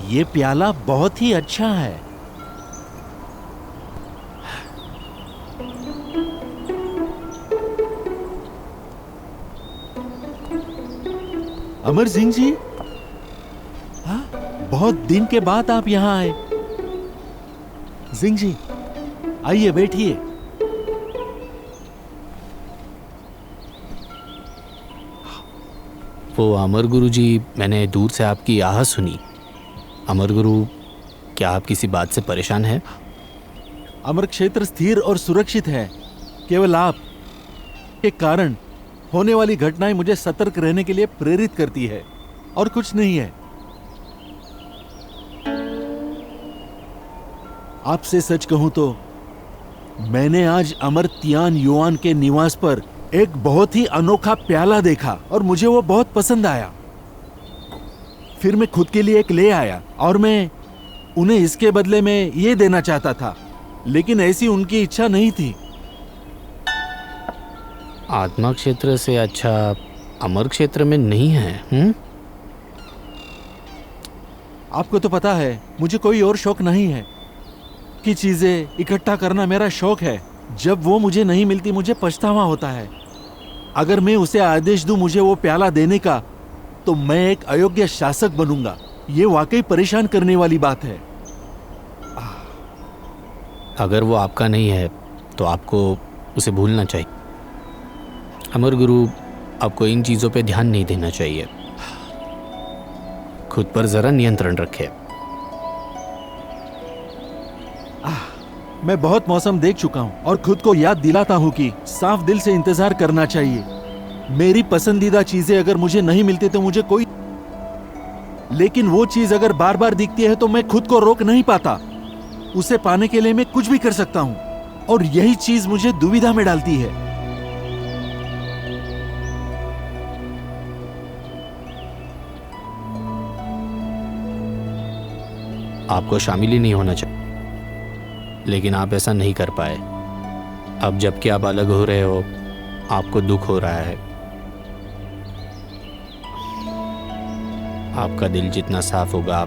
ये प्याला बहुत ही अच्छा है। अमर सिंह जी, हाँ, बहुत दिन के बाद आप यहाँ आए। सिंह जी, आइए बैठिए। वो अमर गुरु जी, मैंने दूर से आपकी आह सुनी। अमर गुरु, क्या आप किसी बात से परेशान हैं? अमर क्षेत्र स्थिर और सुरक्षित है। केवल आप के कारण होने वाली घटनाएं मुझे सतर्क रहने के लिए प्रेरित करती है, और कुछ नहीं है। आपसे सच कहूं तो मैंने आज अमर तियान युआन के निवास पर एक बहुत ही अनोखा प्याला देखा और मुझे वो बहुत पसंद आया। फिर मैं खुद के लिए एक ले आया और मैं उन्हें इसके बदले में ये देना चाहता था, लेकिन ऐसी उनकी इच्छा नहीं थी। आत्मा क्षेत्र से अच्छा अमर क्षेत्र में नहीं है। आपको तो पता है मुझे कोई और शौक नहीं है कि चीजें इकट्ठा करना मेरा शौक है। जब वो मुझे नहीं मिलती मुझे पछतावा होता है। अगर मैं उसे आदेश दूं मुझे वो प्याला देने का, तो मैं एक अयोग्य शासक बनूंगा। ये वाकई परेशान करने वाली बात है। अगर वो आपका नहीं है तो आपको उसे भूलना चाहिए। अमर गुरु, आपको इन चीज़ों पे ध्यान नहीं देना चाहिए। खुद पर जरा नियंत्रण रखें। मैं बहुत मौसम देख चुका हूं और खुद को याद दिलाता हूं कि साफ दिल से इंतजार करना चाहिए। मेरी पसंदीदा चीजें अगर मुझे नहीं मिलती तो मुझे कोई, लेकिन वो चीज अगर बार बार दिखती है तो मैं खुद को रोक नहीं पाता। उसे पाने के लिए मैं कुछ भी कर सकता हूं, और यही चीज मुझे दुविधा में डालती है। आपको शामिल ही नहीं होना चाहिए, लेकिन आप ऐसा नहीं कर पाए। अब जबकि आप अलग हो रहे हो, आपको दुख हो रहा है। आपका दिल जितना साफ होगा,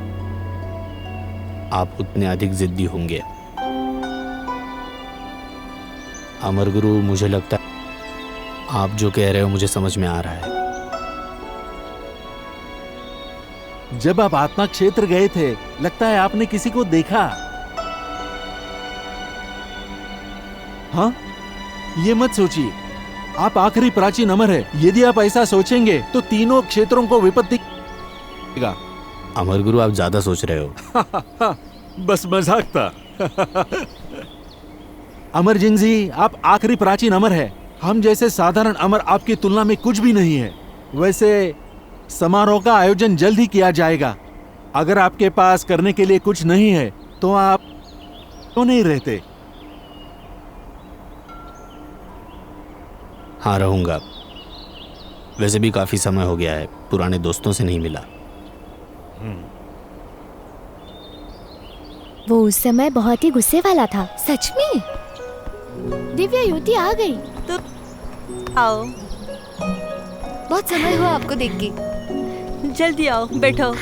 आप उतने अधिक जिद्दी होंगे। अमर गुरु, मुझे लगता है आप जो कह रहे हो मुझे समझ में आ रहा है। जब आप आत्मा क्षेत्र गए थे, लगता है आपने किसी को देखा। हाँ, ये मत सोचिए, आप आखिरी प्राचीन अमर है। यदि आप ऐसा सोचेंगे तो तीनों क्षेत्रों को विपत्ति देगा। अमर गुरु, आप ज्यादा सोच रहे हो। बस मजाक था। अमर जिंग जी, आप आखिरी प्राचीन अमर है। हम जैसे साधारण अमर आपकी तुलना में कुछ भी नहीं है। वैसे समारोह का आयोजन जल्द ही किया जाएगा। अगर आपके पास करने के लिए कुछ नहीं है तो आप क्यों नहीं रहते? हाँ, रहूंगा। वैसे भी काफी समय हो गया है, पुराने दोस्तों से नहीं मिला। वो उस समय बहुत ही गुस्से वाला था। सच में? दिव्या युवती आ गई। तो आओ। बहुत समय हुआ आपको देख के। जल्दी आओ, बैठो।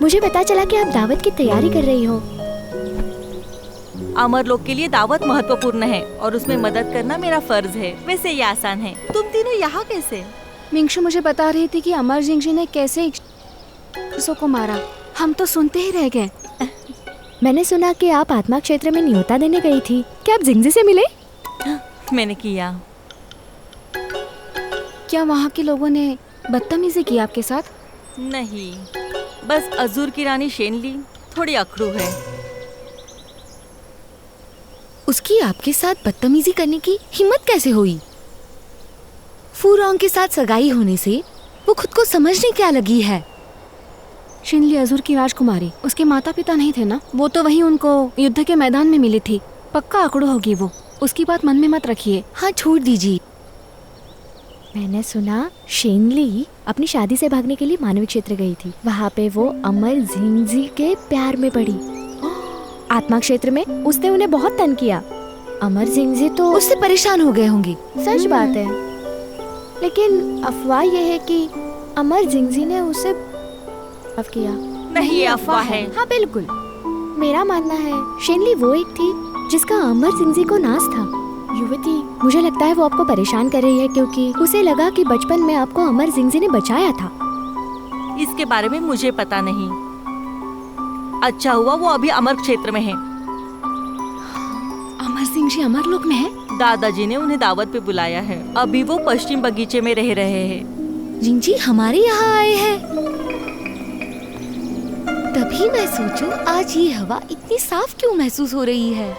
मुझे पता चला कि आप दावत की तैयारी कर रही हो। अमर लोग के लिए दावत महत्वपूर्ण है और उसमें मदद करना मेरा फर्ज है। वैसे ये आसान है। तुम तीनों यहाँ कैसे? मिंगशु मुझे बता रही थी कि अमर जिंगजी ने कैसे को मारा। हम तो सुनते ही रह गए। मैंने सुना कि आप आत्मा क्षेत्र में न्योता देने गई थी। क्या आप जिंगजी से मिले? मैंने किया। क्या वहाँ के लोगों ने बदतमीजी की आपके साथ? नहीं, बस अजूर की रानी शेनली थोड़ी अखड़ू है। उसकी आपके साथ बदतमीजी करने की हिम्मत कैसे हुई? फूरोंग के साथ सगाई होने से वो खुद को समझने क्या लगी है? शिनली अजूर की राजकुमारी, उसके माता पिता नहीं थे ना? वो तो वहीं उनको युद्ध के मैदान में मिली थी। पक्का अकड़ू होगी वो। उसकी बात मन में मत रखिए। हाँ, छोड़ दीजिए। मैंने सुना शेनली अपनी शादी से भागने के लिए मानविक क्षेत्र गई थी। वहाँ पे वो अमर जिंगजी के प्यार में पड़ी। आत्मा क्षेत्र में उसने उन्हें बहुत तंग किया। अमर जिंगजी तो उससे परेशान हो गए होंगे। सच बात है, लेकिन अफवाह यह है कि अमर जिंगजी ने उसे माफ किया। नहीं, ये अफवाह है। हाँ बिल्कुल, मेरा मानना है शेनली वो एक थी जिसका अमर सिंह जी को नाज था। युवती, मुझे लगता है वो आपको परेशान कर रही है क्योंकि उसे लगा कि बचपन में आपको अमर सिंह जी ने बचाया था। इसके बारे में मुझे पता नहीं। अच्छा हुआ वो अभी अमर क्षेत्र में है। अमर सिंह जी अमर लोक में है? दादाजी ने उन्हें दावत पे बुलाया है। अभी वो पश्चिम बगीचे में रह रहे हैं। जिंजी हमारे यहाँ आए हैं। तभी मैं सोचूं आज ये हवा इतनी साफ क्यों महसूस हो रही है।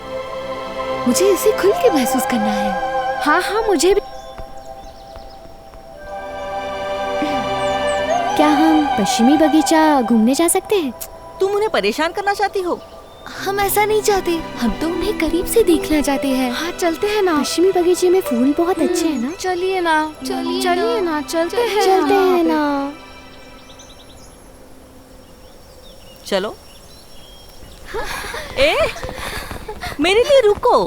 मुझे इसे खुल के महसूस करना है। हाँ हाँ, मुझे भी। क्या हम पश्चिमी बगीचा घूमने जा सकते हैं? तुम उन्हें परेशान करना चाहती हो? हम ऐसा नहीं चाहते, हम तो उन्हें करीब से देखना चाहते हैं। हाँ चलते हैं ना। पश्चिमी बगीचे में फूल बहुत अच्छे हैं ना। चलिए ना, चलिए ना, चलते हैं ना। चलो। ए, मेरे लिए रुको।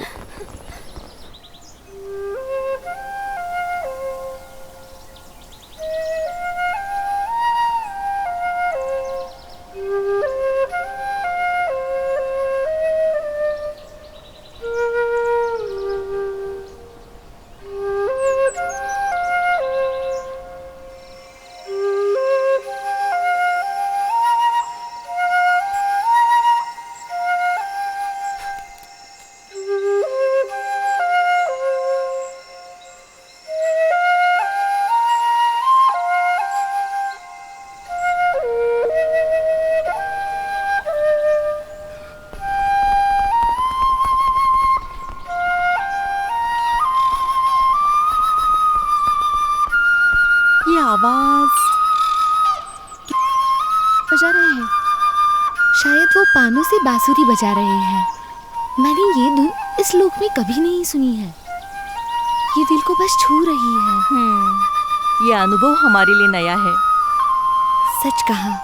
आवाज बजा रहे हैं। शायद वो पानों से बांसुरी बजा रहे हैं। मैंने ये धुन इस लोक में कभी नहीं सुनी है। ये दिल को बस छू रही है। ये अनुभव हमारे लिए नया है। सच कहा,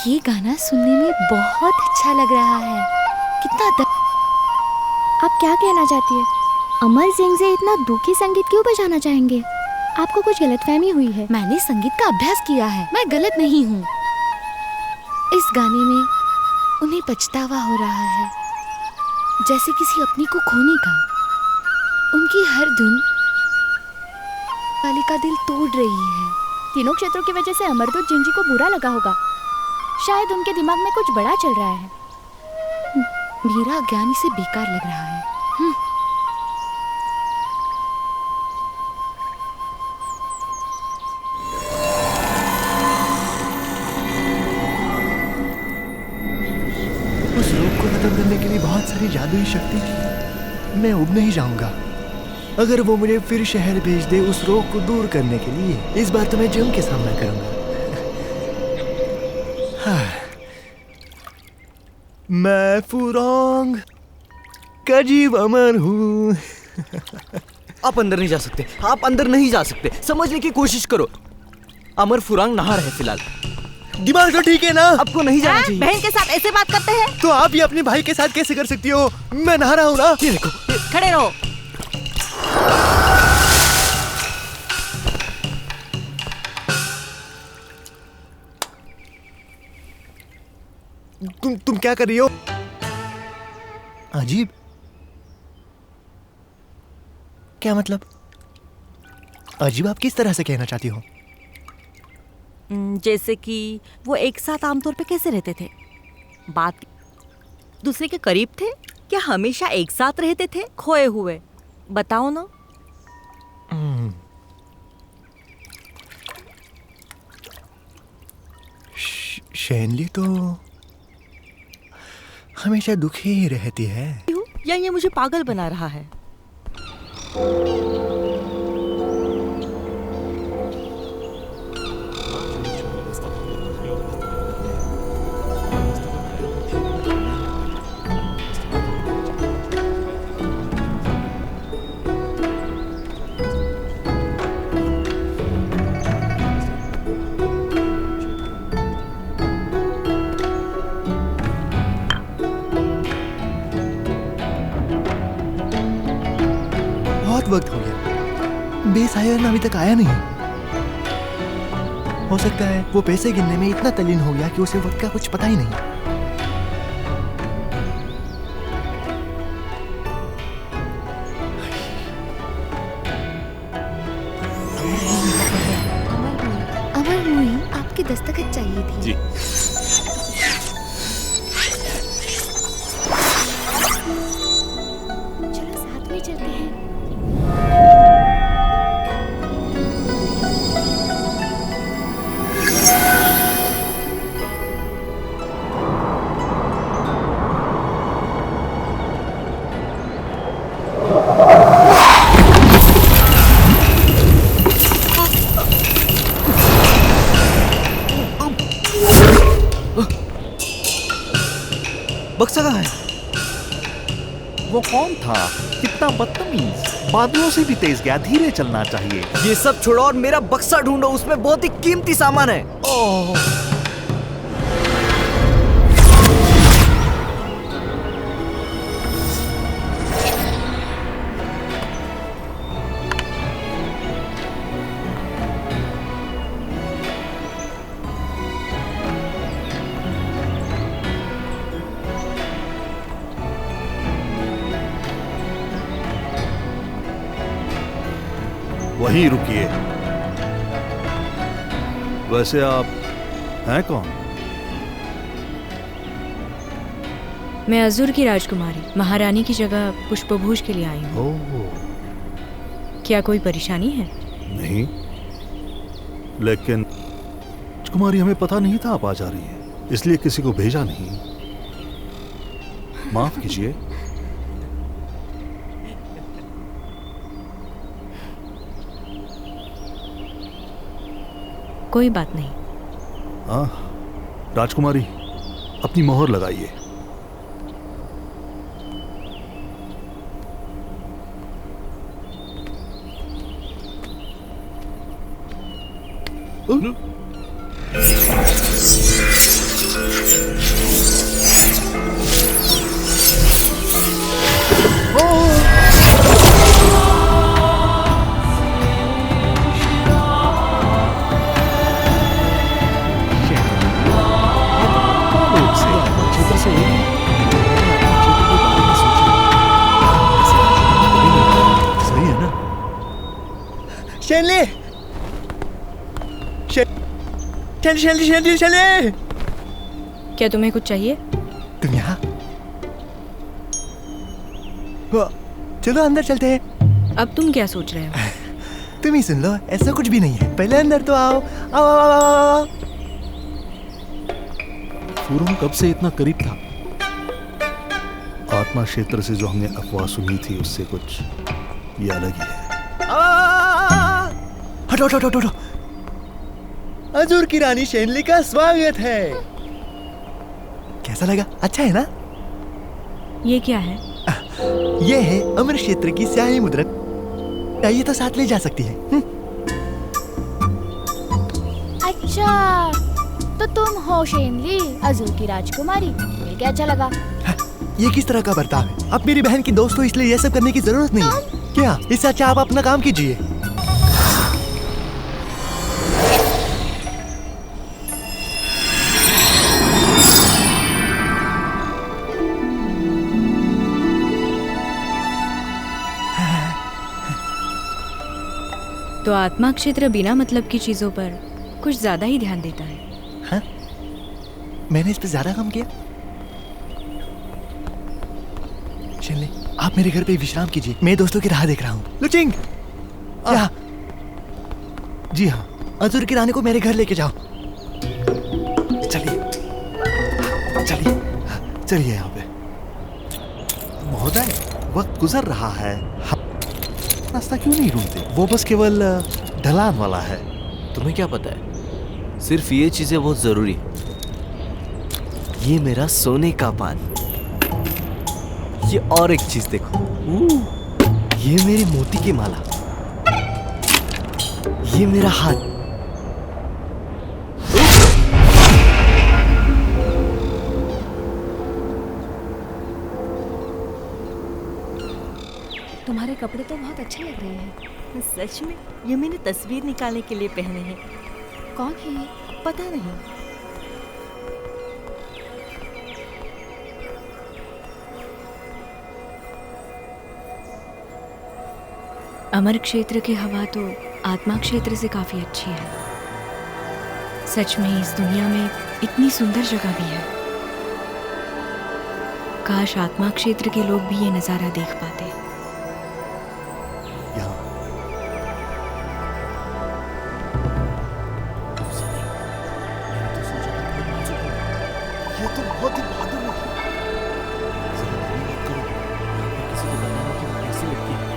ये गाना सुनने में बहुत अच्छा लग रहा है। कितना आप क्या कहना चाहती है? अमर सिंह जी इतना दुखी संगीत क्यों बजाना चाहेंगे? आपको कुछ गलतफहमी हुई है। मैंने संगीत का अभ्यास किया है, मैं गलत नहीं हूँ। इस गाने में उन्हें पछतावा हो रहा है, जैसे किसी अपने को खोने का। उनकी हर धुन वाले का दिल तोड़ रही है। तीनों क्षेत्रों की वजह से अमरदूत जिंजी को बुरा लगा होगा। शायद उनके दिमाग में कुछ बड़ा चल रहा है। मेरा ज्ञान इसे बेकार लग रहा है। उस रोग को खत्म करने के लिए बहुत सारी जादुई शक्ति थी। मैं उब नहीं जाऊंगा। अगर वो मुझे फिर शहर भेज दे उस रोग को दूर करने के लिए, इस बार तो मैं जम के सामना करूंगा। हाँ। मैं फुरोंग का जीव अमर हूँ। आप अंदर नहीं जा सकते, आप अंदर नहीं जा सकते। समझने की कोशिश करो। अमर फुरांग नहा रहे फिलहाल। दिमाग तो ठीक है ना? आपको नहीं जाना चाहिए। बहन के साथ ऐसे बात करते हैं? तो आप ये अपने भाई के साथ कैसे कर सकती हो? मैं नहा रहा हूँ ना। ये देखो, खड़े रहो। तुम क्या कर रही हो? अजीब। क्या मतलब? अजीब आप किस तरह से कहना चाहती हो? जैसे कि वो एक साथ आमतौर पे कैसे रहते थे? बात दूसरे के करीब थे? क्या हमेशा एक साथ रहते थे? खोए हुए? बताओ ना। शेनली तो हमेशा दुखी ही रहती है। या ये मुझे पागल बना रहा है? बहुत वक्त हो गया, बेसायरन अभी तक आया नहीं। हो सकता है वो पैसे गिनने में इतना तल्लीन हो गया कि उसे वक्त का कुछ पता ही नहीं। अमर मुई, आपकी दस्तखत चाहिए थी। जी। चलो साथ में चलते हैं। बक्सा कहाँ है? वो कौन था? कितना बदतमीज! बादलों से भी तेज गया, धीरे चलना चाहिए। ये सब छोड़ो और मेरा बक्सा ढूंढो, उसमें बहुत ही कीमती सामान है। ओह, वहीं रुकिए। वैसे आप हैं कौन? मैं अज़ुर की राजकुमारी महारानी की जगह पुष्पभूष के लिए आई हूँ। ओह, क्या कोई परेशानी है? नहीं, लेकिन राजकुमारी हमें पता नहीं था आप आ जा रही हैं, इसलिए किसी को भेजा नहीं। माफ कीजिए। कोई बात नहीं। राजकुमारी, अपनी मोहर लगाइए। सही है ना? शेनली, शेनली, शेनली, शेनली, क्या तुम्हें कुछ चाहिए? तुम यहाँ? चलो अंदर चलते हैं। अब तुम क्या सोच रहे हो? तुम ही सुन लो, ऐसा कुछ भी नहीं है। पहले अंदर तो आओ। आओ, आओ, आओ, आओ। फूरों कब से इतना करीब था? आत्मा क्षेत्र से जो हमने अफवाह सुनी थी उससे कुछ ये अलग ही है। हटो, हटो, हटो, हटो। अज़ुर की रानी शेनली का स्वागत है। कैसा लगा? अच्छा है ना? ये क्या है? ये है अमर क्षेत्र की स्याही मुद्रा। चाहिए तो साथ ले जा सकती है। अच्छा, तो तुम हो शेनली, अज़ुर की राजकुमारी। मिलके अच्छा लगा। ये किस तरह का बर्ताव है? आप मेरी बहन की दोस्त हो, इसलिए ये सब करने की जरूरत नहीं है। क्या? इससे अच्छा आप अपना काम कीजिए। तो आत्मा क्षेत्र बिना मतलब की चीजों पर कुछ ज्यादा ही ध्यान देता है। हाँ? मैंने इस पे ज्यादा काम किया? शेनली, आप मेरे घर पे विश्राम कीजिए। मैं दोस्तों की राह देख रहा हूँ। लुचिंग, यहाँ। जी हाँ, अज़ुर की रानी को मेरे घर लेके जाओ। चलिए, चलिए, चलिए यहाँ पे। महोदय, वक्त गुजर रहा है, रास्ता क्यों नहीं ढूंढते? वो बस केवल ढलान वाला है। तुम्हें क्या पता है? सिर्फ ये चीजें बहुत जरूरी। ये मेरा सोने का पान। ये और एक चीज देखो, ये मेरी मोती की माला। ये मेरा हाथ। तुम्हारे कपड़े तो बहुत अच्छे लग रहे हैं। सच में? ये मैंने तस्वीर निकालने के लिए पहने हैं। कौन है ये? पता नहीं। अमर क्षेत्र की हवा तो आत्मा क्षेत्र से काफी अच्छी है। सच में इस दुनिया में इतनी सुंदर जगह भी है। काश आत्मा क्षेत्र के लोग भी ये नजारा देख पाते। यहाँ ये तो बहुत ही बहादुर लड़की है। जरा धन्यवाद करो। यहाँ पे किसी को बताना कि वो कैसी लड़की है।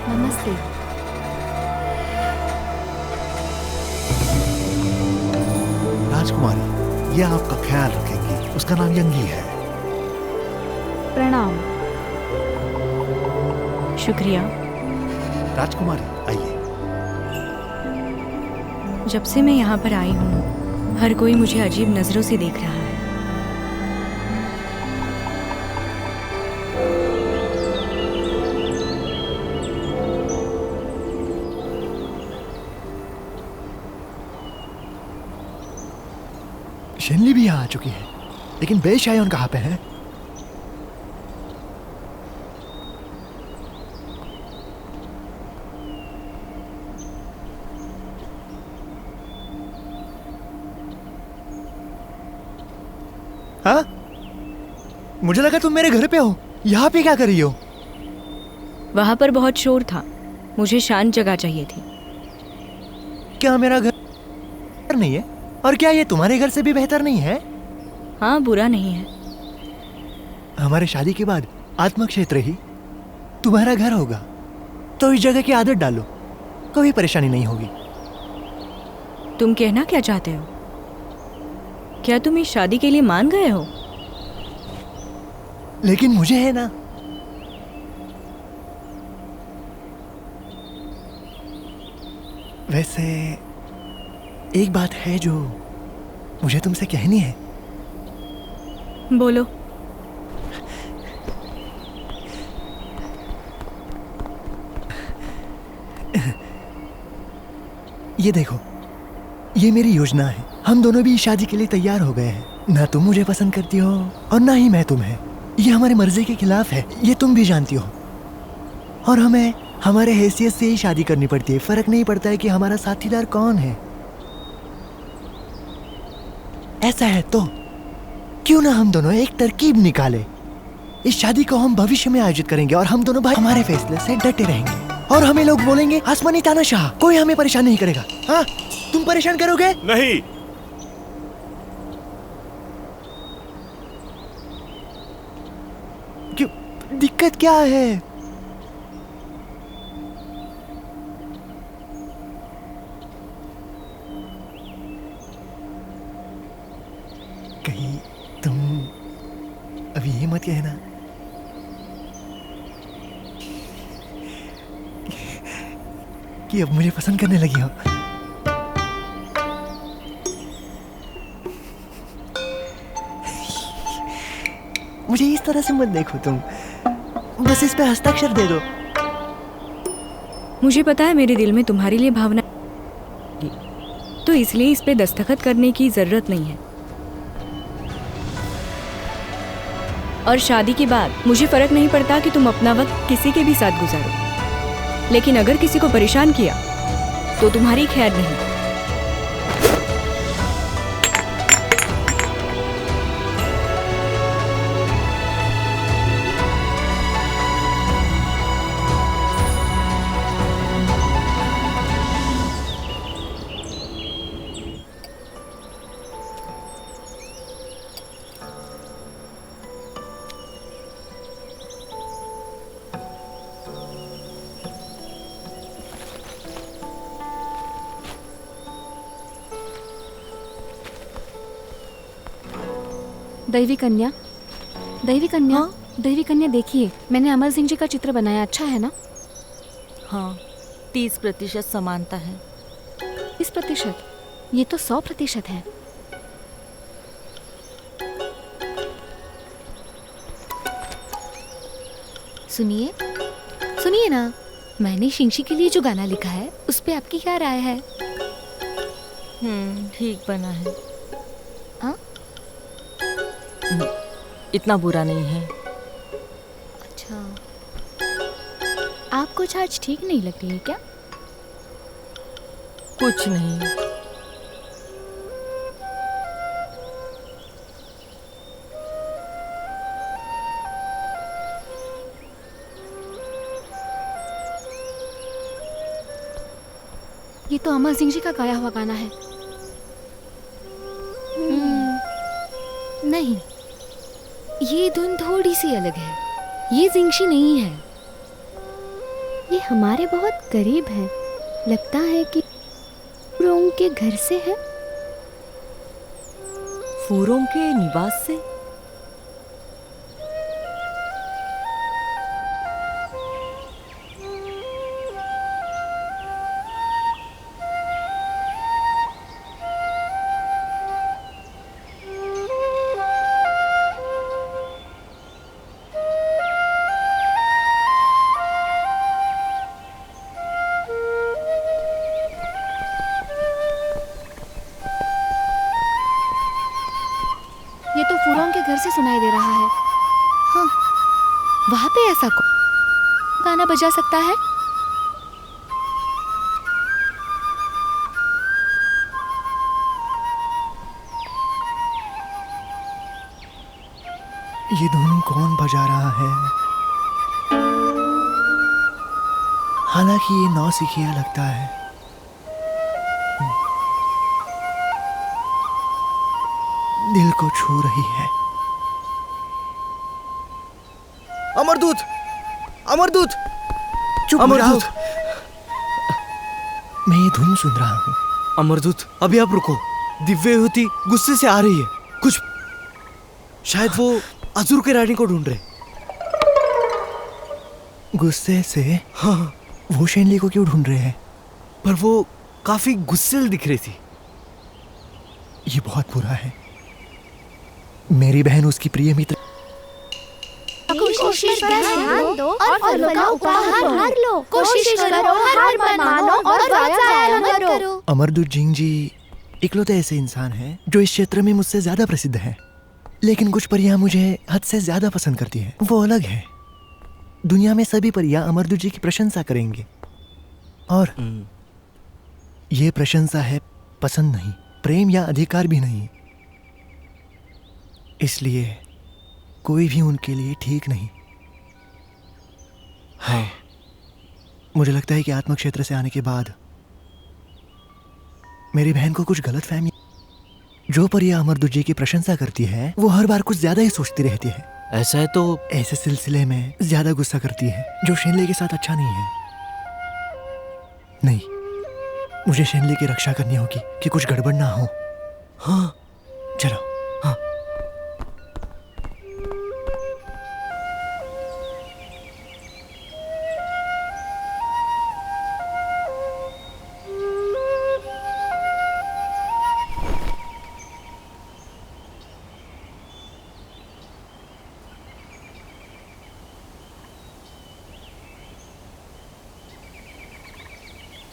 नमस्ते। राजकुमारी, ये आपका ख्याल रखेगी। उसका नाम यंगी है। प्रणाम। शुक्रिया। राजकुमारी आइए। जब से मैं यहाँ पर आई हूँ हर कोई मुझे अजीब नजरों से देख रहा है। शेनली भी यहाँ आ चुकी है, लेकिन बे शायोन कहाँ पे है? हाँ? मुझे लगा तुम मेरे घर पे हो। यहाँ पे क्या कर रही हो? वहां पर बहुत शोर था, मुझे शांत जगह चाहिए थी। क्या मेरा घर नहीं है? और क्या ये तुम्हारे घर से भी बेहतर नहीं है? हाँ, बुरा नहीं है। हमारे शादी के बाद आत्मा क्षेत्र ही तुम्हारा घर होगा, तो इस जगह की आदत डालो, कोई परेशानी नहीं होगी। तुम कहना क्या चाहते हो? क्या तुम इस शादी के लिए मान गए हो? लेकिन मुझे है ना। वैसे एक बात है जो मुझे तुमसे कहनी है। बोलो। ये देखो, ये मेरी योजना है। हम दोनों भी शादी के लिए तैयार हो गए हैं। ना तुम मुझे पसंद करती हो और ना ही मैं तुम्हें। ये हमारी मर्जी के खिलाफ है, ये तुम भी जानती हो। और हमें हमारे हैसियत से ही शादी करनी पड़ती है। फर्क नहीं पड़ता है कि हमारा साथीदार कौन है। ऐसा है तो क्यों ना हम दोनों एक तरकीब निकाले। इस शादी को हम भविष्य में आयोजित करेंगे और हम दोनों भाई हमारे फैसले से डटे रहेंगे। और हमें लोग बोलेंगे आसमानी तानाशाह। कोई हमें परेशान नहीं करेगा। हाँ, तुम परेशान करोगे? नहीं। क्यों? दिक्कत क्या है? कहीं तुम अभी ये मत कहना कि अब मुझे पसंद करने लगी हो। मुझे इस तरह से मत देखो तुम, बस इस पे हस्ताक्षर दे दो। मुझे पता है मेरे दिल में तुम्हारे लिए भावना, तो इसलिए इस पे दस्तखत करने की जरूरत नहीं है। और शादी के बाद मुझे फर्क नहीं पड़ता कि तुम अपना वक्त किसी के भी साथ गुजारो, लेकिन अगर किसी को परेशान किया तो तुम्हारी खैर नहीं। दैवी कन्या, दैवी कन्या, दैवी कन्या देखिए, मैंने अमर सिंह जी का चित्र बनाया। अच्छा है ना? हाँ, 30% समानता है। 30%? ये तो 100% है। सुनिए, सुनिए ना, मैंने शिंशी के लिए जो गाना लिखा है उस पे आपकी क्या राय है? ठीक बना है। हाँ? इतना बुरा नहीं है। अच्छा, आप कुछ आज ठीक नहीं लग रही है क्या? कुछ नहीं। ये तो अमर सिंह जी का गाया हुआ गाना है। नहीं, ये धुन थोड़ी सी अलग है। ये जिंगशी नहीं है। ये हमारे बहुत करीब है। लगता है कि रोंग के घर से है। फूरों के निवास से? ये तो फूरों के घर से सुनाई दे रहा है। हाँ, वहाँ पे ऐसा कौन गाना बजा सकता है? ये धुन कौन बजा रहा है? हालांकि ये नौसिखिया लगता है। दिल को छू रही है। अमरदूत, अमरदूत, चुप अमरदूत। मैं ये धुन सुन रहा हूँ। अमरदूत, अभी आप रुको। दिव्य युवती गुस्से से आ रही है। कुछ शायद वो अजूर के रानी को ढूंढ रहे। गुस्से से? हाँ, वो शेनली को क्यों ढूंढ रहे हैं? पर वो काफी गुस्सेल दिख रही थी। ये बहुत बुरा है। मेरी बहन उसकी प्रिय मित्र। कोशिश पर ध्यान दो और फलों का उपहार लो। कोशिश करो, हार मत मानो और ज़ाया मत करो। अमरदूत जिंग जी इकलौते ऐसे इंसान हैं जो इस क्षेत्र में मुझसे ज्यादा प्रसिद्ध हैं। लेकिन कुछ परियां मुझे हद से ज्यादा पसंद करती हैं। वो अलग है। दुनिया में सभी परियां अमरदूत जी की प्रशंसा करेंगे, और ये प्रशंसा है पसंद नहीं, प्रेम या अधिकार भी नहीं। इसलिए कोई भी उनके लिए ठीक नहीं। हाँ, मुझे लगता है कि आत्म क्षेत्र से आने के बाद मेरी बहन को कुछ गलतफहमी। जो परिया अमरदूत जी की प्रशंसा करती है वो हर बार कुछ ज्यादा ही सोचती रहती है। ऐसा है तो ऐसे सिलसिले में ज्यादा गुस्सा करती है, जो शेनले के साथ अच्छा नहीं है। नहीं, मुझे शेनले की रक्षा करनी होगी कि कुछ गड़बड़ ना हो। हाँ, चलो। हाँ।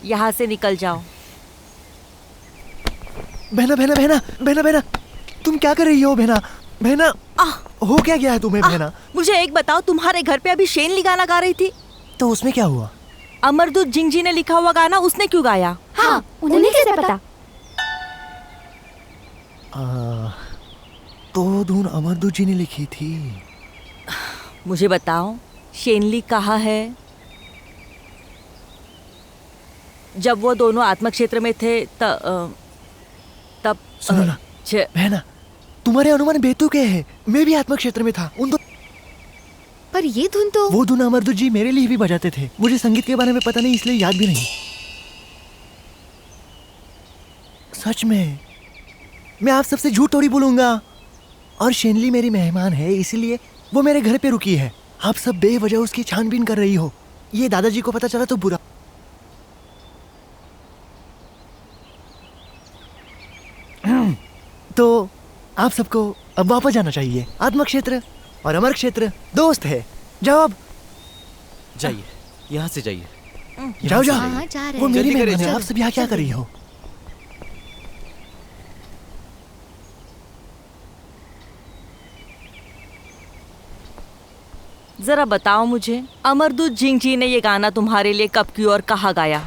यहाँ से निकल जाओ। बहना बहना बहना बहना बहना, तुम क्या कर रही हो बहना? बहना, हो क्या गया है तुम्हें बहना? मुझे एक बताओ, तुम्हारे घर पे अभी शेनली गाना गा रही थी, तो उसमें क्या हुआ? अमरदूत जिंग जी ने लिखा हुआ गाना उसने क्यों गाया? हाँ, उन्हें कैसे पता? तो धुन अमरदूत जी ने लिखी थी। मुझे बताओ, शेनली कहाँ है? जब वो दोनों आत्म क्षेत्र में थे तब सुनो ना बहना, तुम्हारे अनुमान बेतुके हैं। मैं भी आत्म क्षेत्र में था उन दो। पर ये धुन तो वो धुन अमरदूत जी मेरे लिए भी बजाते थे। मुझे संगीत के बारे में पता नहीं, इसलिए याद भी नहीं। सच में मैं आप सबसे झूठ थोड़ी बोलूंगा। और शेनली मेरी मेहमान है, इसीलिए वो मेरे घर पे रुकी है। आप सब बेवजह उसकी छानबीन कर रही हो। ये दादाजी को पता चला तो बुरा। तो आप सबको अब वापस जाना चाहिए। आत्म क्षेत्र और अमर क्षेत्र दोस्त है। जाओ अब, जाइए, यहाँ से जाइए। जाओ जाओ। हाँ, जा रहे वो हैं। मेरी जल्दी करिए, मेहमान है। चलो। आप सब यहाँ क्या कर रही हो? जरा बताओ मुझे, अमरदूत जिंग जी ने ये गाना तुम्हारे लिए कब की और कहाँ गाया?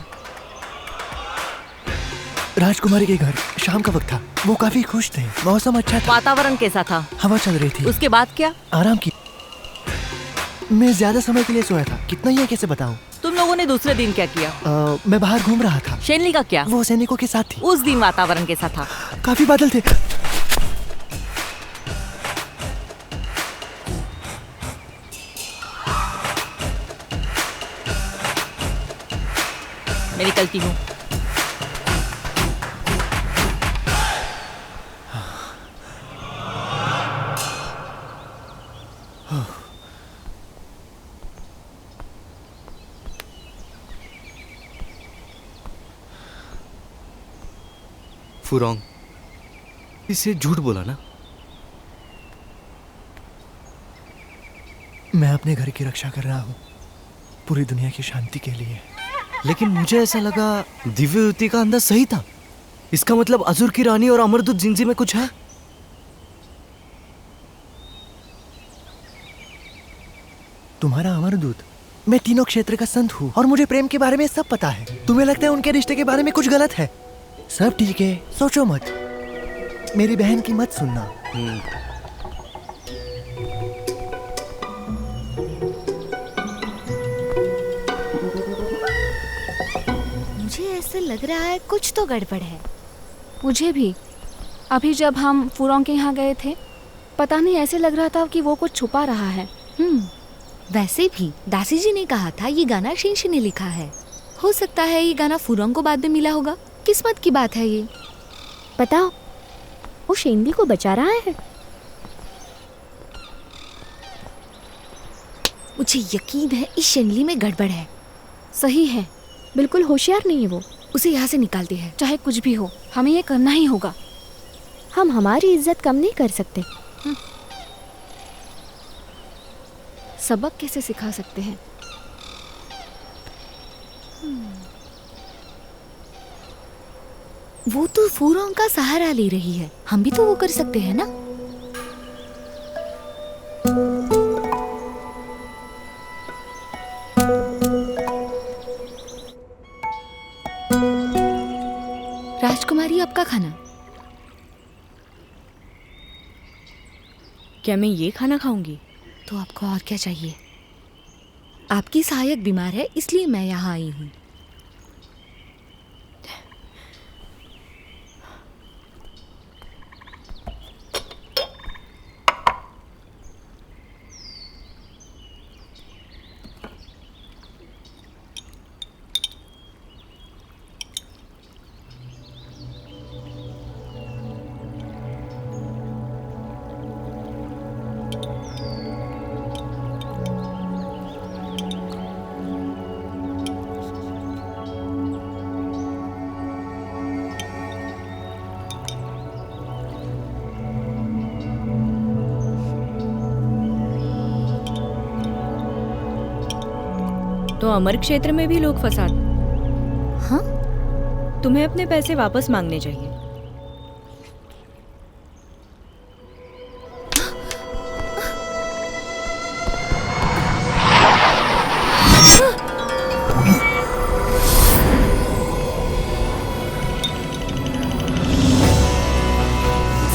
राजकुमारी के घर शाम का वक्त था। वो काफी खुश थे, मौसम अच्छा था, वातावरण कैसा था? हवा चल रही थी। उसके बाद क्या? आराम की। मैं ज्यादा समय के लिए सोया था। कितना ही है कैसे बताऊं? तुम लोगों ने दूसरे दिन क्या किया? मैं बाहर घूम रहा था। शेनली का क्या? वो सैनिकों के साथ थी। उस दिन वातावरण कैसा था? काफी बादल थे। मैं निकलती हूँ। फुरोंग, इसे झूठ बोला ना? मैं अपने घर की रक्षा कर रहा हूँ, पूरी दुनिया की शांति के लिए। लेकिन मुझे ऐसा लगा दिव्य युति का अंदाज सही था। इसका मतलब अजुर की रानी और अमरदूत जिंजी में कुछ है। तुम्हारा अमरदूत? मैं तीनों क्षेत्र का संत हूँ और मुझे प्रेम के बारे में सब पता है। तुम्हें लगता है उनके रिश्ते के बारे में कुछ गलत है? सब ठीक है, सोचो मत। मेरी बहन की मत सुनना। मुझे ऐसे लग रहा है कुछ तो गड़बड़ है। मुझे भी। अभी जब हम फुरोंग के यहाँ गए थे, पता नहीं ऐसे लग रहा था कि वो कुछ छुपा रहा है। वैसे भी दासी जी ने कहा था ये गाना शींशी ने लिखा है। हो सकता है ये गाना फुरोंग को बाद में मिला होगा। किस्मत की बात है ये। बताओ, वो शेंदी को बचा रहा है? मुझे यकीन है इस शेंली में गड़बड़ है। सही है, बिल्कुल होशियार नहीं है वो। उसे यहाँ से निकालते हैं, चाहे कुछ भी हो। हमें ये करना ही होगा। हम हमारी इज्जत कम नहीं कर सकते। सबक कैसे सिखा सकते हैं? वो तो फुरोंग का सहारा ले रही है, हम भी तो वो कर सकते हैं ना। राजकुमारी, आपका खाना। क्या मैं ये खाना खाऊंगी? तो आपको और क्या चाहिए? आपकी सहायक बीमार है, इसलिए मैं यहाँ आई हूँ। तो अमर क्षेत्र में भी लोग फसाद। हाँ? तुम्हें अपने पैसे वापस मांगने चाहिए।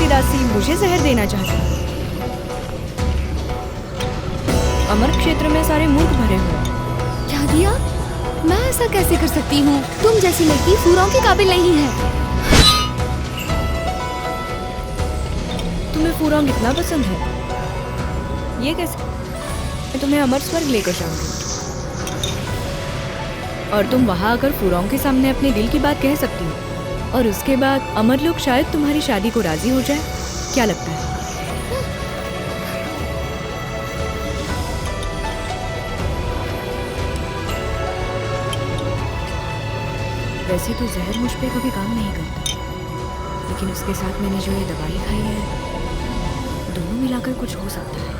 दासी मुझे जहर देना चाहती है। अमर क्षेत्र में सारे मूर्ख भरे हुए हैं। क्या दिया? मैं ऐसा कैसे कर सकती हूँ? तुम जैसी लड़की फुरोंग के काबिल नहीं है। तुम्हें फुरोंग इतना पसंद है? ये कैसे? मैं तुम्हें अमर स्वर्ग लेकर जाऊंगी और तुम वहां आकर फुरोंग के सामने अपने दिल की बात कह सकती हो। और उसके बाद अमर लोग शायद तुम्हारी शादी को राजी हो जाए। क्या लगता है? वैसे तो जहर मुझ पे कभी काम नहीं करता, लेकिन उसके साथ मैंने जो ये दवाई खाई है, दोनों मिलाकर कुछ हो सकता है।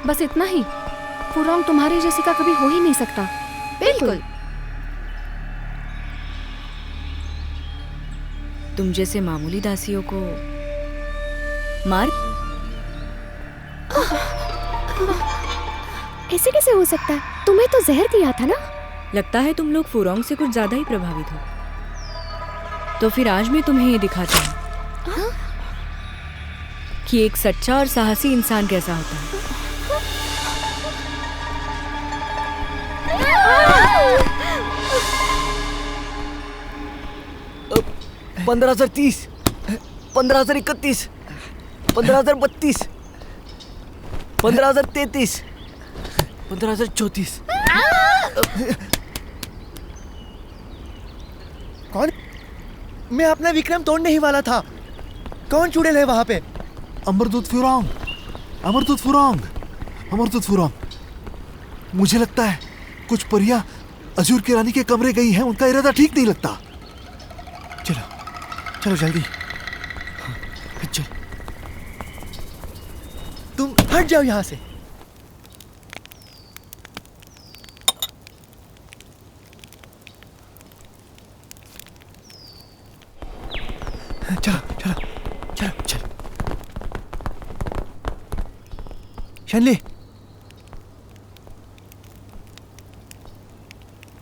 बस इतना ही। फुरोंग तुम्हारी जैसी का कभी हो ही नहीं सकता। बिल्कुल। तुम जैसे मामूली दासियों को मार ऐसे कैसे हो सकता है? तुम्हें तो जहर दिया था ना। लगता है तुम लोग फुरोंग से कुछ ज्यादा ही प्रभावित हो। तो फिर आज मैं तुम्हें ये दिखाता हूँ कि एक सच्चा और साहसी इंसान कैसा होता है। 15,030, 15,031, 15,032, 15,033, 15,034। कौन? मैं अपना विक्रम तोड़ने ही वाला था। कौन चुड़ैल है वहां पे? अमरदूत फुरोंग, अमरदूत फुरोंग, अमरदूत फुरोंग। मुझे लगता है कुछ परियां अजूर की रानी के कमरे गई हैं। उनका इरादा ठीक नहीं लगता। चलो चलो जल्दी। चल, तुम हट जाओ यहाँ से। चलो चलो चलो चल। शनली,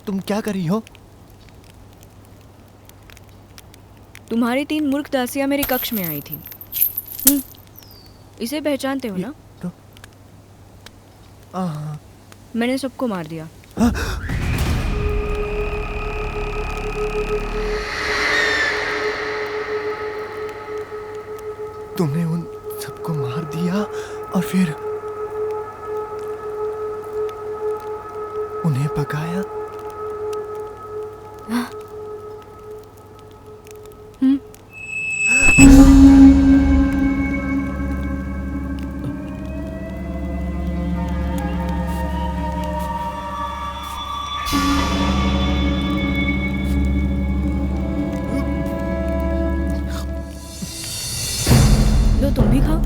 तुम क्या कर रही हो? तुम्हारी 3 मूर्ख दासियां मेरे कक्ष में आई थी। इसे पहचानते हो ना? तो मैंने सबको मार दिया। तुमने उन सबको मार दिया और फिर उन्हें पकाया? लो तुम भी खाओ।